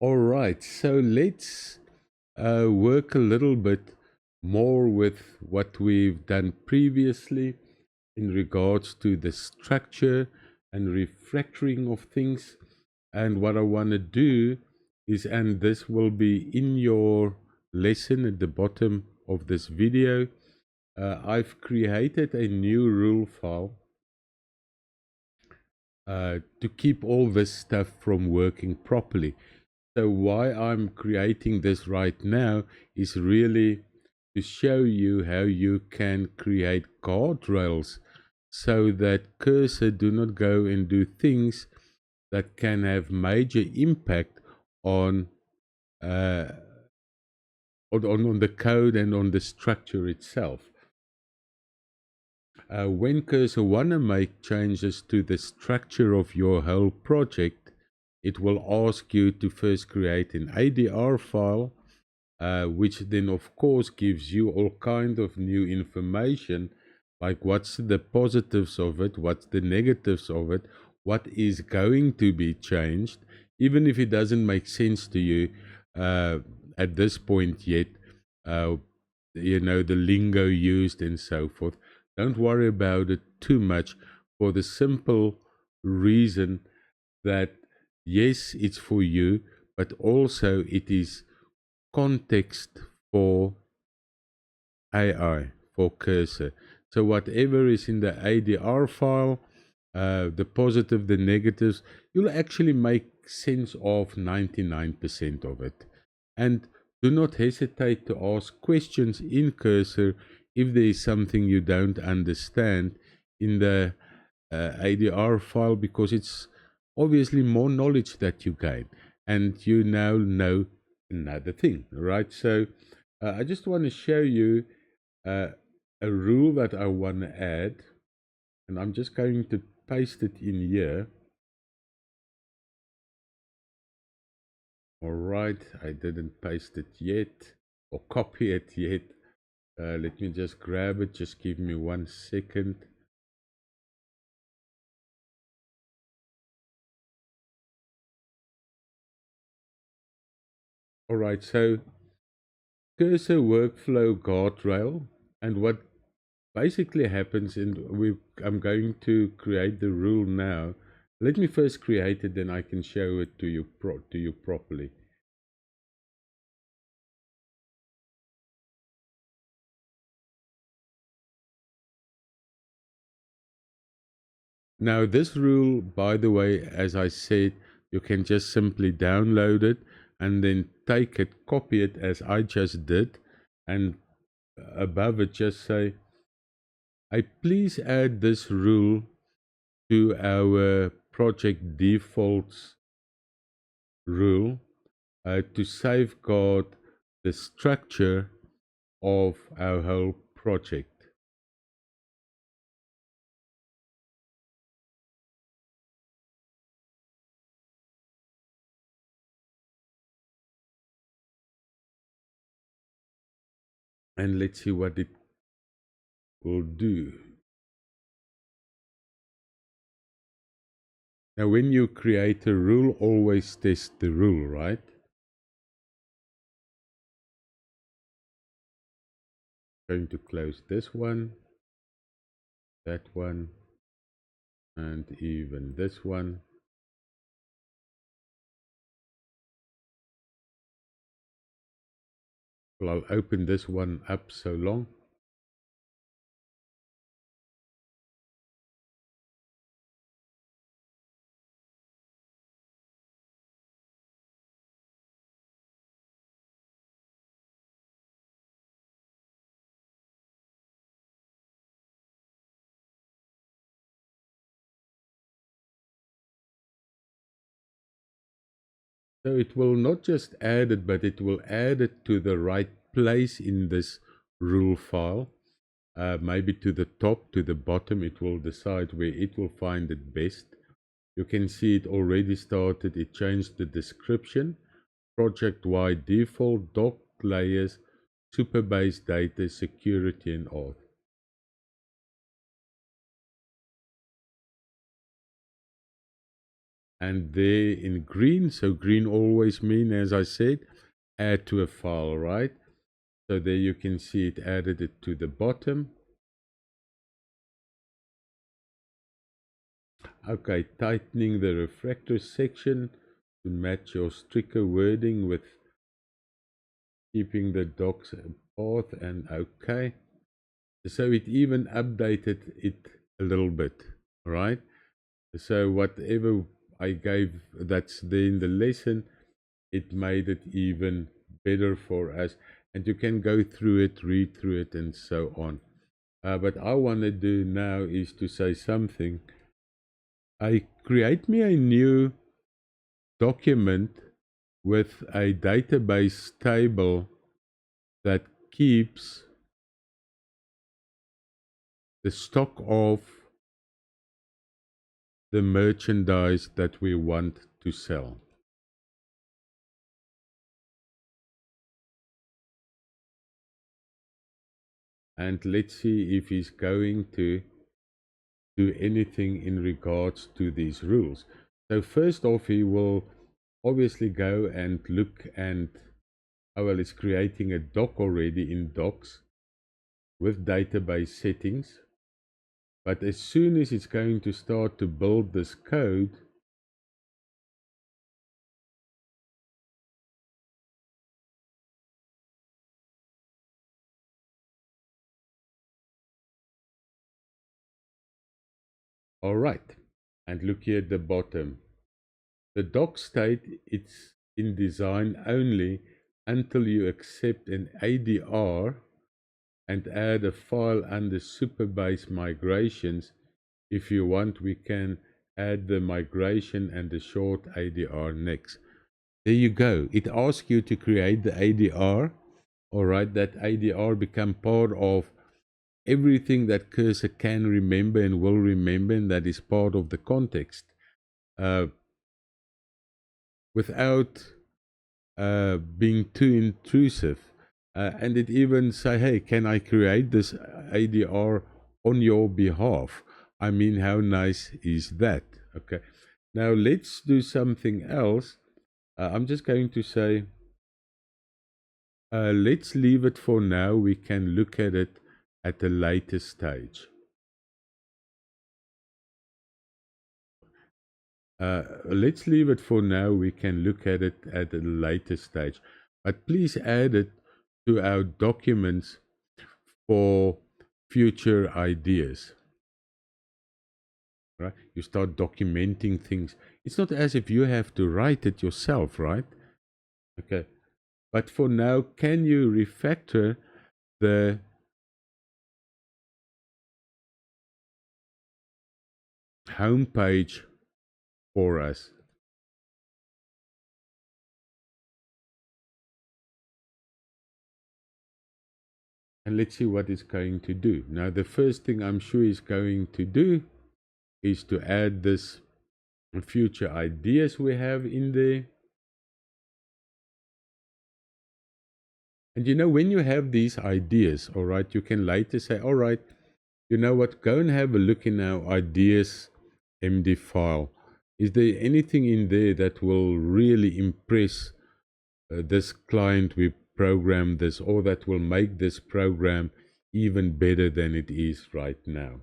All right, so let's work a little bit more with what we've done previously in regards to the structure and refactoring of things. And what I want to do is, and this will be in your lesson at the bottom of this video, I've created a new rule file to keep all this stuff from working properly. So why I'm creating this right now is really to show you how you can create guardrails so that cursor do not go and do things that can have major impact on uh, on the code and on the structure itself. When cursor want to make changes to the structure of your whole project, it will ask you to first create an ADR file, which then of course gives you all kind of new information, like what's the positives of it, what's the negatives of it, what is going to be changed, even if it doesn't make sense to you at this point yet, uh, the lingo used and so forth. Don't worry about it too much, for the simple reason that yes, it's for you, but also it is context for AI, for cursor. So whatever is in the ADR file, the positive, the negatives, you'll actually make sense of 99% of it. And do not hesitate to ask questions in cursor if there is something you don't understand in the ADR file, because it's obviously more knowledge that you gain and you now know another thing, right? So I just want to show you uh, a rule that I want to add, and I'm just going to paste it in here. All right, I didn't paste it yet or copy it yet. Let me just grab it. Just give me 1 second. All right, so cursor workflow guardrail, and what basically happens, and I'm going to create the rule now. Let me first create it, then I can show it to you properly. Now this rule, by the way, as I said, you can just simply download it and then take it, copy it as I just did, and above it just say, I please add this rule to our project defaults rule to safeguard the structure of our whole project. And let's see what it will do. Now, when you create a rule, always test the rule, right? Going to close this one, that one, and even this one. Well, I'll open this one up so long. So it will not just add it, but it will add it to the right place in this rule file. Maybe to the top, to the bottom, it will decide where it will find it best. You can see it already started. It changed the description. Project-wide default, doc layers, super base data, security, and auth. and there in green, so green always mean, as I said, add to a file, right? So there you can see it added it to the bottom. Okay, tightening the refractor section to match your stricter wording with keeping the docs path, and okay. So it even updated it a little bit, right? So whatever I gave that's there in the lesson, it made it even better for us. And you can go through it, read through it, and so on. But I want to do now is to say something. I create me a new document with a database table that keeps the stock of the merchandise that we want to sell. And let's see if he's going to do anything in regards to these rules. So first off, he will obviously go and look, and oh well, it's creating a doc already in docs with database settings. But as soon as it's going to start to build this code, all right, and look here at the bottom. The doc state it's in design only until you accept an ADR and add a file under Superbase migrations. If you want, we can add the migration and the short ADR next. There you go. It asks you to create the ADR. All right, that ADR become part of everything that Cursor can remember and will remember, and that is part of the context. Without being too intrusive. And it even say, hey, can I create this ADR on your behalf? I mean, how nice is that? Okay. Now let's do something else. I'm just going to say, let's leave it for now. We can look at it at a later stage. Let's leave it for now. We can look at it at a later stage. But please add it to our documents for future ideas. Right? You start documenting things. It's not as if you have to write it yourself, right? Okay. But for now, can you refactor the home page for us? And let's see what it's going to do. Now, the first thing I'm sure it's going to do is to add this future ideas we have in there. And you know, when you have these ideas, all right, you can later say, all right, you know what, go and have a look in our ideas MD file. Is there anything in there that will really impress this client we programmed this, or that will make this program even better than it is right now?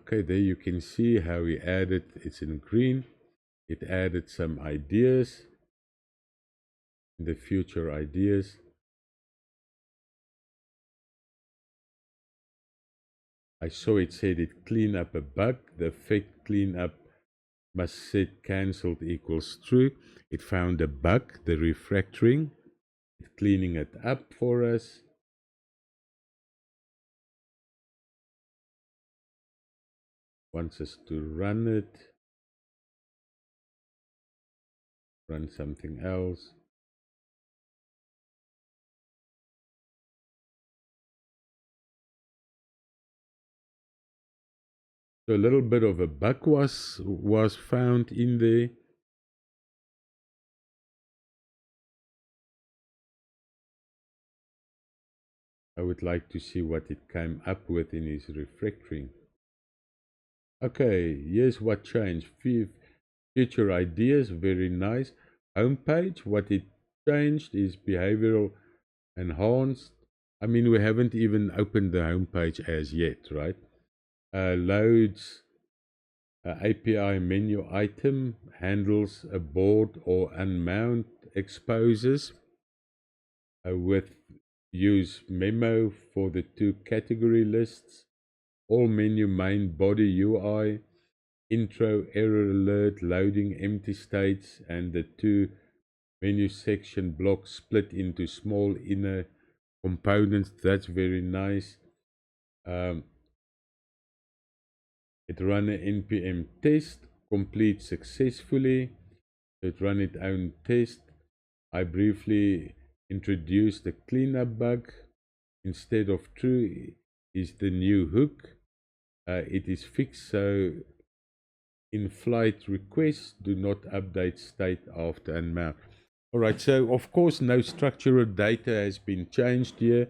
Okay, there you can see how we added, it's in green, it added some ideas, the future ideas. I saw it said it clean up a bug. The effect clean up must set cancelled equals true. It found a bug, the refactoring. It's cleaning it up for us. Wants us to run it. Run something else. So a little bit of a bug was found in there. I would like to see what it came up with in his refactoring. Okay, here's what changed. Future ideas, very nice. Homepage, what it changed is behavioral enhanced. I mean, we haven't even opened the homepage as yet, right? Loads, API menu item, handles a board or unmount, exposes with use memo for the two category lists, all menu main body UI, intro error alert, loading empty states, and the two menu section blocks split into small inner components. That's very nice. It ran an npm test, complete successfully. It ran its own test. I briefly introduced the cleanup bug. Instead of true is the new hook. It is fixed, so in-flight requests do not update state after unmount. All right, so of course no structural data has been changed here.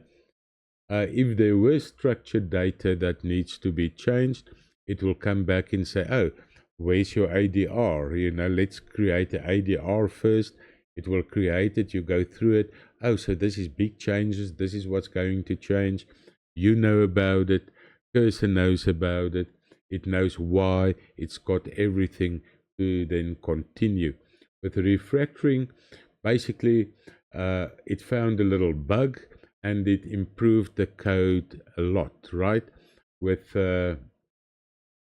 If there was structured data that needs to be changed, it will come back and say, oh, where's your ADR? You know, let's create an ADR first. It will create it, you go through it. Oh, so this is big changes. This is what's going to change. You know about it. Cursor knows about it. It knows why. It's got everything to then continue. With refactoring, basically, it found a little bug and it improved the code a lot, right? With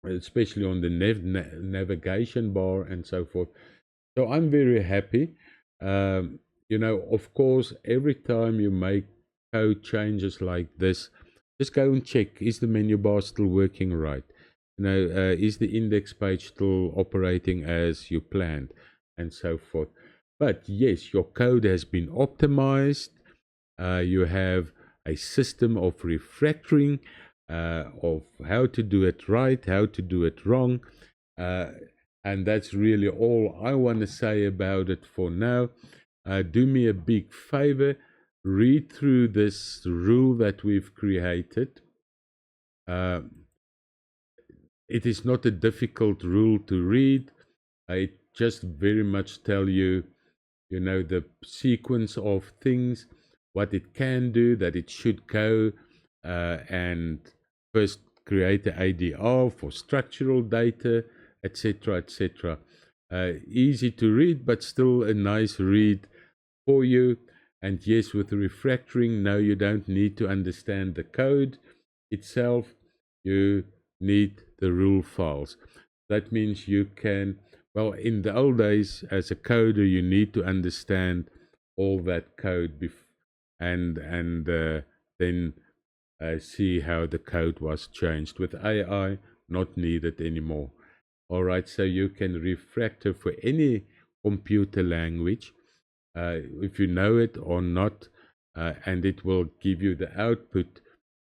especially on the navigation bar and so forth. So I'm very happy. You know, of course, every time you make code changes like this, just go and check, is the menu bar still working right? You know, is the index page still operating as you planned, and so forth. But yes, your code has been optimized. You have a system of refactoring, of how to do it right, how to do it wrong. And that's really all I want to say about it for now. Do me a big favor, read through this rule that we've created. It is not a difficult rule to read. It just very much tell you, you know, the sequence of things, what it can do, that it should go, and first create the ADR for structural data, etc., etc. Easy to read, but still a nice read for you. And yes, with refactoring, no, you don't need to understand the code itself. You need the rule files. That means you can, well, in the old days, as a coder, you need to understand all that code and then see how the code was changed. With AI, not needed anymore. All right, so you can refactor for any computer language, if you know it or not, and it will give you the output.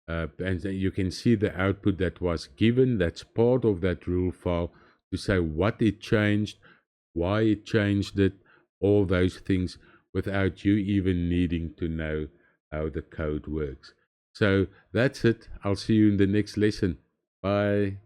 And you can see the output that was given. That's part of that rule file to say what it changed, why it changed it, all those things without you even needing to know how the code works. So that's it. I'll see you in the next lesson. Bye.